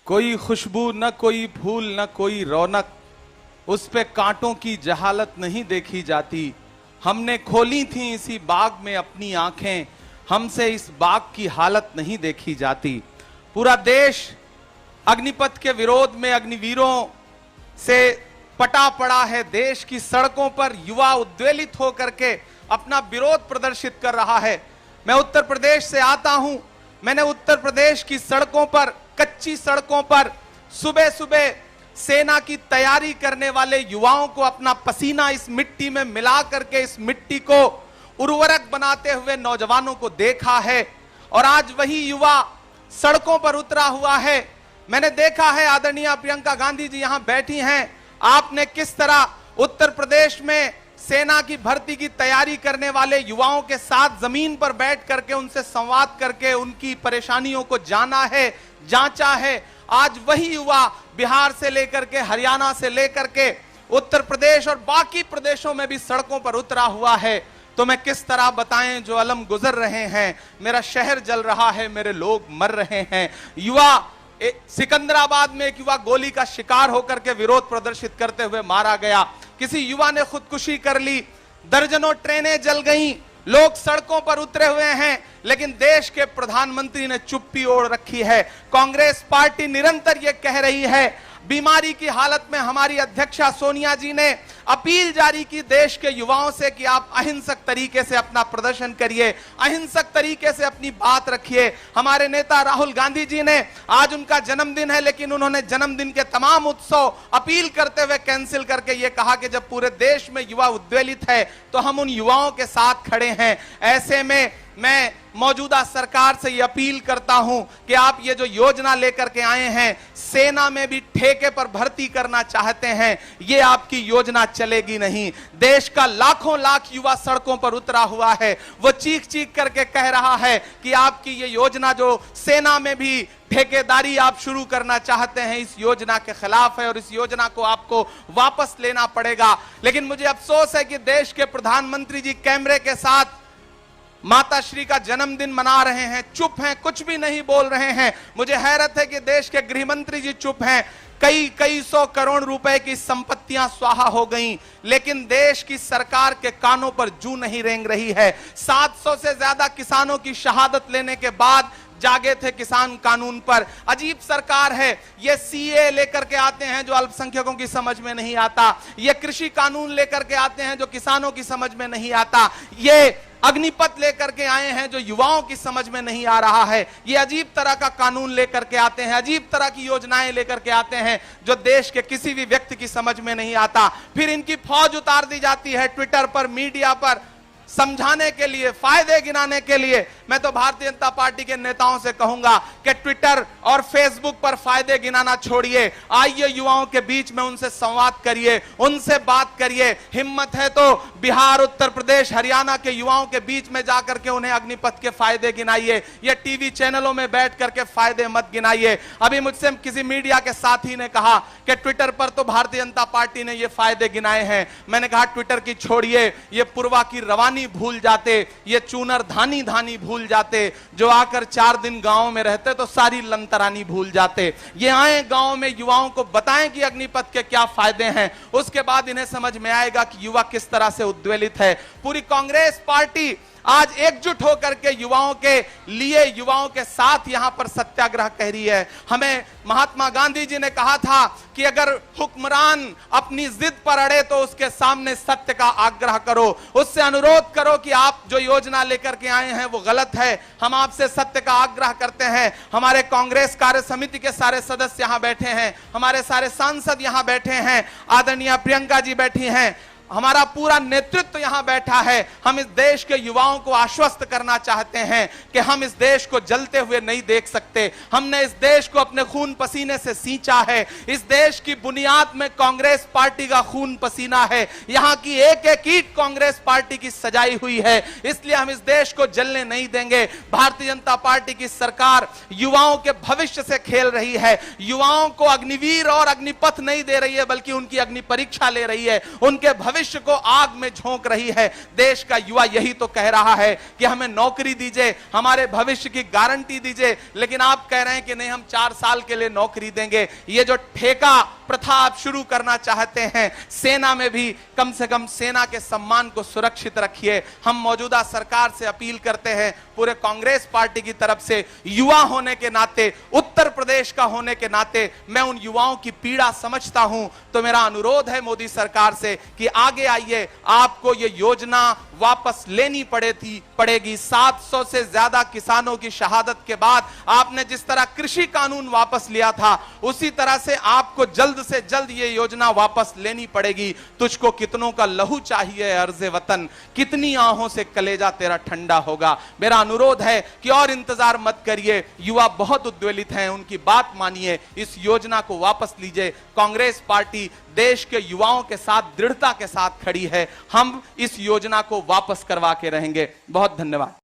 कोई खुशबू न कोई फूल न कोई रौनक, उस पे कांटों की जहालत नहीं देखी जाती। हमने खोली थी इसी बाग में अपनी आंखें, हमसे इस बाग की हालत नहीं देखी जाती। पूरा देश अग्निपथ के विरोध में अग्निवीरों से पटा पड़ा है। देश की सड़कों पर युवा उद्वेलित होकर के अपना विरोध प्रदर्शित कर रहा है। मैं उत्तर प्रदेश से आता हूं। मैंने उत्तर प्रदेश की सड़कों पर, कच्ची सड़कों पर सुबह सुबह सेना की तैयारी करने वाले युवाओं को अपना पसीना इस मिट्टी में मिला करके इस मिट्टी को उर्वरक बनाते हुए नौजवानों को देखा है। और आज वही युवा सड़कों पर उतरा हुआ है। मैंने देखा है, आदरणीय प्रियंका गांधी जी यहां बैठी हैं, आपने किस तरह उत्तर प्रदेश में सेना की भर्ती की तैयारी करने वाले युवाओं के साथ जमीन पर बैठ करके उनसे संवाद करके उनकी परेशानियों को जाना है, जांचा है। आज वही युवा बिहार से लेकर के, हरियाणा से लेकर के उत्तर प्रदेश और बाकी प्रदेशों में भी सड़कों पर उतरा हुआ है। तो मैं किस तरह बताएं जो अलम गुजर रहे हैं। मेरा शहर जल रहा है, मेरे लोग मर रहे हैं। युवा सिकंदराबाद में एक युवा गोली का शिकार होकर के विरोध प्रदर्शित करते हुए मारा गया। किसी युवा ने खुदकुशी कर ली। दर्जनों ट्रेनें जल गईं। लोग सड़कों पर उतरे हुए हैं, लेकिन देश के प्रधानमंत्री ने चुप्पी ओढ़ रखी है। कांग्रेस पार्टी निरंतर यह कह रही है। बीमारी की हालत में हमारी अध्यक्षा सोनिया जी ने अपील जारी की देश के युवाओं से कि आप अहिंसक तरीके से अपना प्रदर्शन करिए, अहिंसक तरीके से अपनी बात रखिए। हमारे नेता राहुल गांधी जी ने, आज उनका जन्मदिन है, लेकिन उन्होंने जन्मदिन के तमाम उत्सव अपील करते हुए कैंसिल करके ये कहा कि जब पूरे देश में युवा उद्वेलित है तो हम उन युवाओं के साथ खड़े हैं। ऐसे में मैं मौजूदा सरकार से ये अपील करता हूं कि आप ये जो योजना लेकर के आए हैं, सेना में भी ठेके पर भर्ती करना चाहते हैं, ये आपकी योजना चलेगी नहीं। देश का लाखों लाख युवा सड़कों पर उतरा हुआ है। वो चीख चीख करके कह रहा है कि आपकी ये योजना जो सेना में भी ठेकेदारी आप शुरू करना चाहते हैं, इस योजना के खिलाफ है और इस योजना को आपको वापस लेना पड़ेगा। लेकिन मुझे अफसोस है कि देश के प्रधानमंत्री जी कैमरे के साथ माता श्री का जन्मदिन मना रहे हैं, चुप हैं, कुछ भी नहीं बोल रहे हैं। मुझे हैरत है कि देश के गृह मंत्री जी चुप हैं। कई सौ करोड़ रुपए की संपत्तियां स्वाहा हो गईं, लेकिन देश की सरकार के कानों पर जूं नहीं रेंग रही है। 700 से ज्यादा किसानों की शहादत लेने के बाद जागे थे किसान कानून पर। अजीब सरकार है। ये सीए लेकर के आते हैं जो अल्पसंख्यकों की समझ में नहीं आता। ये कृषि कानून लेकर के आते हैं जो किसानों की समझ में नहीं आता। ये अग्निपथ लेकर के आए हैं जो युवाओं की समझ में नहीं आ रहा है। ये अजीब तरह का कानून लेकर के आते हैं, अजीब तरह की योजनाएं लेकर के आते हैं जो देश के किसी भी व्यक्ति की समझ में नहीं आता। फिर इनकी फौज उतार दी जाती है ट्विटर पर, मीडिया पर, समझाने के लिए, फायदे गिनाने के लिए। मैं तो भारतीय जनता पार्टी के नेताओं से कहूंगा कि ट्विटर और फेसबुक पर फायदे गिनाना छोड़िए, आइए युवाओं के बीच में उनसे संवाद करिए, उनसे बात करिए। हिम्मत है तो बिहार, उत्तर प्रदेश, हरियाणा के युवाओं के बीच में जाकर के उन्हें अग्निपथ के फायदे गिनाइए। ये टीवी चैनलों में बैठ करके फायदे मत गिनाइए। अभी मुझसे किसी मीडिया के साथी ने कहा कि ट्विटर पर तो भारतीय जनता पार्टी ने ये फायदे गिनाए हैं। मैंने कहा ट्विटर की छोड़िए, ये पूर्वा की रवानी भूल जाते, ये चूनर धानी धानी भूल जाते, जो आकर 4 दिन गांव में रहते तो सारी लंतरानी भूल जाते। ये आए गांव में, युवाओं को बताएं कि अग्निपथ के क्या फायदे हैं, उसके बाद इन्हें समझ में आएगा कि युवा किस तरह से उद्वेलित है। पूरी कांग्रेस पार्टी आज एकजुट होकर के युवाओं के लिए, युवाओं के साथ यहां पर सत्याग्रह कह रही है। हमें महात्मा गांधी जी ने कहा था कि अगर हुक्मरान अपनी जिद पर अड़े तो उसके सामने सत्य का आग्रह करो, उससे अनुरोध करो कि आप जो योजना लेकर के आए हैं वो गलत है। हम आपसे सत्य का आग्रह करते हैं। हमारे कांग्रेस कार्य समिति के सारे सदस्य यहां बैठे हैं, हमारे सारे सांसद यहां बैठे हैं, आदरणीय प्रियंका जी बैठी हैं, हमारा पूरा नेतृत्व यहां बैठा है। हम इस देश के युवाओं को आश्वस्त करना चाहते हैं कि हम इस देश को जलते हुए नहीं देख सकते। हमने इस देश को अपने खून पसीने से सींचा है। इस देश की बुनियाद में कांग्रेस पार्टी का खून पसीना है। यहां की एक एक ईंट कांग्रेस पार्टी की सजाई हुई है। इसलिए हम इस देश को जलने नहीं देंगे। भारतीय जनता पार्टी की सरकार युवाओं के भविष्य से खेल रही है। युवाओं को अग्निवीर और अग्निपथ नहीं दे रही है, बल्कि उनकी अग्नि परीक्षा ले रही है। उनके भविष्य भविष्य को आग में झोंक रही है। देश का युवा यही तो कह रहा है कि हमें नौकरी दीजिए, हमारे भविष्य की गारंटी दीजिए, लेकिन आप कह रहे हैं कि नहीं, हम 4 साल के लिए नौकरी देंगे। ये जो ठेका प्रथा आप शुरू करना चाहते हैं, सेना में भी कम से कम सेना के सम्मान को सुरक्षित रखिए। हम मौजूदा सरकार से अपील करते हैं, पूरे कांग्रेस पार्टी की तरफ से, युवा होने के नाते, उत्तर प्रदेश का होने के नाते मैं उन युवाओं की पीड़ा समझता हूं। तो मेरा अनुरोध है मोदी सरकार से कि आगे आइए, आपको ये योजना वापस लेनी पड़ेगी। 700 से ज्यादा किसानों की शहादत के बाद आपने जिस तरह कृषि कानून वापस लिया था, उसी तरह से आपको जल्द से जल्द ये योजना वापस लेनी पड़ेगी। तुझको कितनों का लहू चाहिए अर्ज़े वतन, कितनी आहों से कलेजा तेरा ठंडा होगा। मेरा अनुरोध है कि और इंतजार मत करिए, युवा बहुत उद्वेलित हैं, उनकी बात मानिए, इस योजना को वापस लीजिए। कांग्रेस पार्टी देश के युवाओं के साथ दृढ़ता के साथ खड़ी है। हम इस योजना को वापस करवा के रहेंगे। बहुत धन्यवाद।